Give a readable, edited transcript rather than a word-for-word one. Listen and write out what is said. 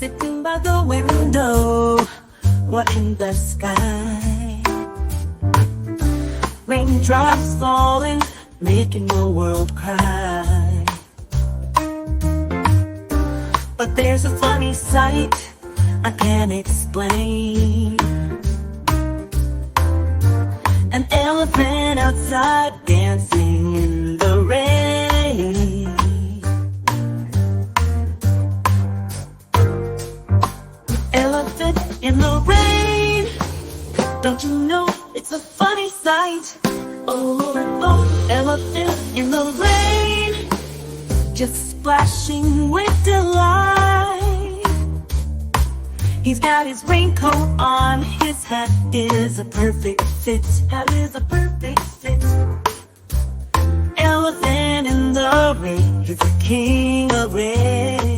sitting by the window, watching the sky. Raindrops falling, making the world cry. But there's a funny sight I can't explain. An elephant outside dancing in the rain. Elephant in the rain. Don't you know it's a funny sight? Oh, oh, elephant in the rain, just splashing with delight. He's got his raincoat on, his hat is a perfect fit. Hat is a perfect fit. Elephant in the rain, he's the king of rain.